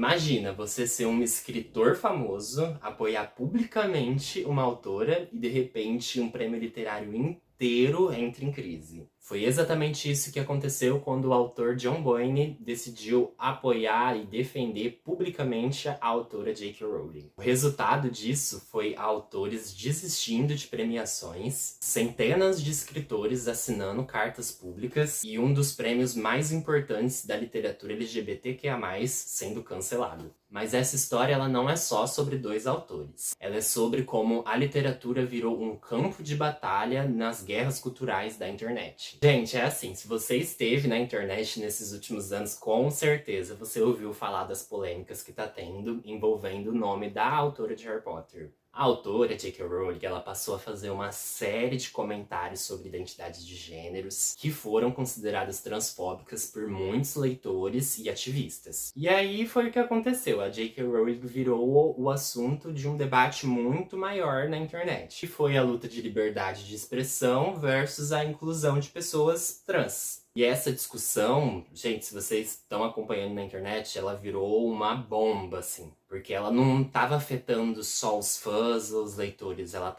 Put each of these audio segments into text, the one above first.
Imagina você ser um escritor famoso, apoiar publicamente uma autora e de repente um prêmio literário inteiro entra em crise. Foi exatamente isso que aconteceu quando o autor John Boyne decidiu apoiar e defender publicamente a autora J.K. Rowling. O resultado disso foi autores desistindo de premiações, centenas de escritores assinando cartas públicas e um dos prêmios mais importantes da literatura LGBTQIA+, sendo cancelado. Mas essa história ela não é só sobre dois autores. Ela é sobre como a literatura virou um campo de batalha nas guerras culturais da internet. Gente, é assim, se você esteve na internet nesses últimos anos, com certeza você ouviu falar das polêmicas que tá tendo envolvendo o nome da autora de Harry Potter. A autora, J.K. Rowling, ela passou a fazer uma série de comentários sobre identidades de gêneros que foram consideradas transfóbicas por muitos leitores e ativistas. E aí foi o que aconteceu. A J.K. Rowling virou o assunto de um debate muito maior na internet, que foi a luta de liberdade de expressão versus a inclusão de pessoas trans. E essa discussão, gente, se vocês estão acompanhando na internet, ela virou uma bomba, assim. Porque ela não estava afetando só os fãs, os leitores, ela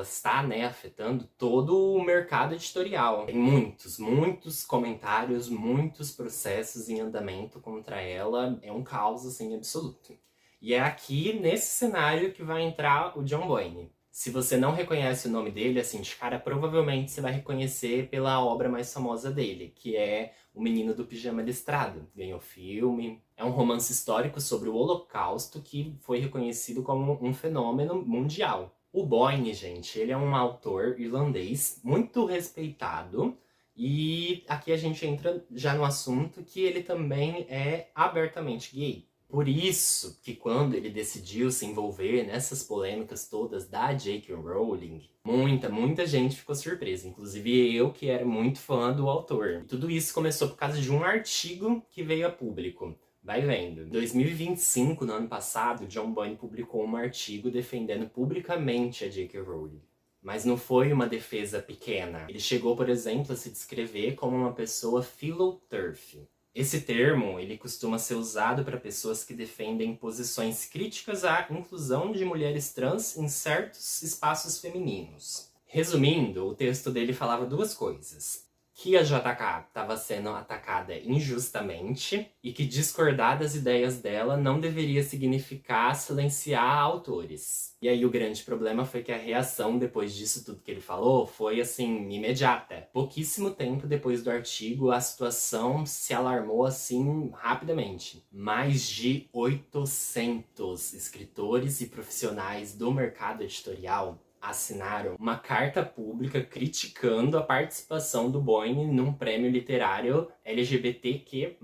está, né, afetando todo o mercado editorial. Tem muitos comentários, muitos processos em andamento contra ela, é um caos, assim, absoluto. E é aqui, nesse cenário, que vai entrar o John Boyne. Se você não reconhece o nome dele, assim, de cara, provavelmente você vai reconhecer pela obra mais famosa dele, que é O Menino do Pijama Listrado. Ganhou filme. É um romance histórico sobre o Holocausto que foi reconhecido como um fenômeno mundial. O Boyne, gente, ele é um autor irlandês muito respeitado. E aqui a gente entra já no assunto que ele também é abertamente gay. Por isso que quando ele decidiu se envolver nessas polêmicas todas da J.K. Rowling, muita gente ficou surpresa, inclusive eu que era muito fã do autor. E tudo isso começou por causa de um artigo que veio a público. Vai vendo. Em 2025, no ano passado, John Boyne publicou um artigo defendendo publicamente a J.K. Rowling. Mas não foi uma defesa pequena. Ele chegou, por exemplo, a se descrever como uma pessoa philo-TERF. Esse termo, ele costuma ser usado para pessoas que defendem posições críticas à inclusão de mulheres trans em certos espaços femininos. Resumindo, o texto dele falava duas coisas. Que a JK estava sendo atacada injustamente e que discordar das ideias dela não deveria significar silenciar autores. E aí o grande problema foi que a reação depois disso tudo que ele falou foi, assim, imediata. Pouquíssimo tempo depois do artigo, a situação se alarmou, assim, rapidamente. Mais de 800 escritores e profissionais do mercado editorial assinaram uma carta pública criticando a participação do Boyne num prêmio literário LGBTQ+.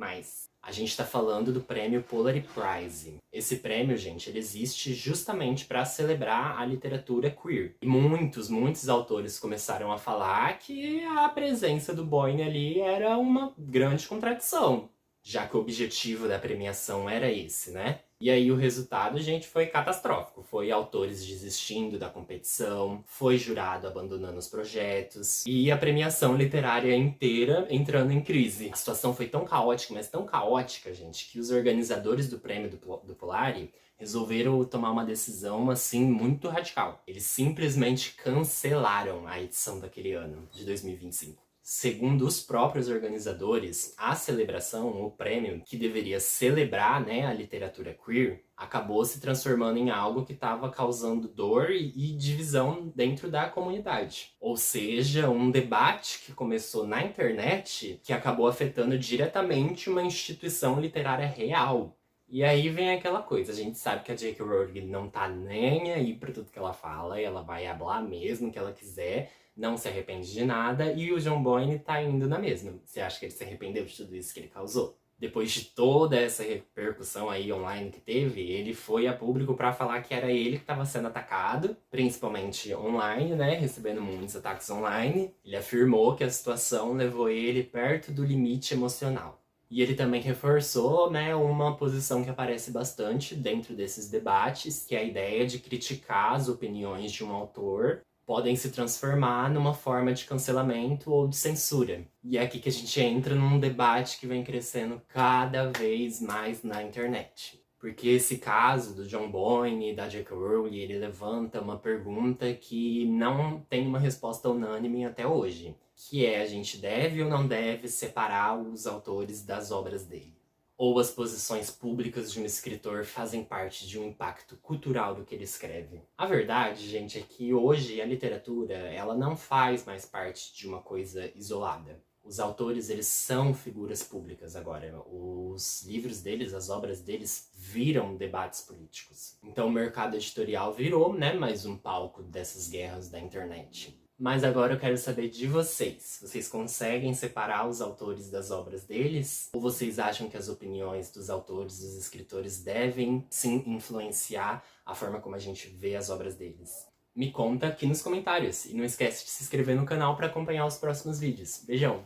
A gente tá falando do prêmio Polary Prize. Esse prêmio, gente, ele existe justamente para celebrar a literatura queer. E muitos autores começaram a falar que a presença do Boyne ali era uma grande contradição, já que o objetivo da premiação era esse, né? E aí o resultado, gente, foi catastrófico. Foi autores desistindo da competição, foi jurado abandonando os projetos e a premiação literária inteira entrando em crise. A situação foi tão caótica, mas tão caótica, gente, que os organizadores do prêmio do Polary resolveram tomar uma decisão, assim, muito radical. Eles simplesmente cancelaram a edição daquele ano, de 2025. Segundo os próprios organizadores, a celebração, o prêmio, que deveria celebrar, né, a literatura queer, acabou se transformando em algo que estava causando dor e divisão dentro da comunidade. Ou seja, um debate que começou na internet que acabou afetando diretamente uma instituição literária real. E aí vem aquela coisa, a gente sabe que a J.K. Rowling não tá nem aí pra tudo que ela fala, e ela vai hablar mesmo o que ela quiser, não se arrepende de nada, e o John Boyne tá indo na mesma. Você acha que ele se arrependeu de tudo isso que ele causou? Depois de toda essa repercussão aí online que teve, ele foi a público pra falar que era ele que estava sendo atacado, principalmente online, né, recebendo muitos ataques online. Ele afirmou que a situação levou ele perto do limite emocional. E ele também reforçou, né, uma posição que aparece bastante dentro desses debates, que é a ideia de criticar as opiniões de um autor podem se transformar numa forma de cancelamento ou de censura. E é aqui que a gente entra num debate que vem crescendo cada vez mais na internet. Porque esse caso do John Boyne e da J.K. Rowling, ele levanta uma pergunta que não tem uma resposta unânime até hoje, que é: a gente deve ou não deve separar os autores das obras dele? Ou as posições públicas de um escritor fazem parte de um impacto cultural do que ele escreve? A verdade, gente, é que hoje a literatura, ela não faz mais parte de uma coisa isolada. Os autores, eles são figuras públicas agora. Os livros deles, as obras deles, viram debates políticos. Então o mercado editorial virou, né, mais um palco dessas guerras da internet. Mas agora eu quero saber de vocês. Vocês conseguem separar os autores das obras deles? Ou vocês acham que as opiniões dos autores, dos escritores, devem sim influenciar a forma como a gente vê as obras deles? Me conta aqui nos comentários. E não esquece de se inscrever no canal para acompanhar os próximos vídeos. Beijão!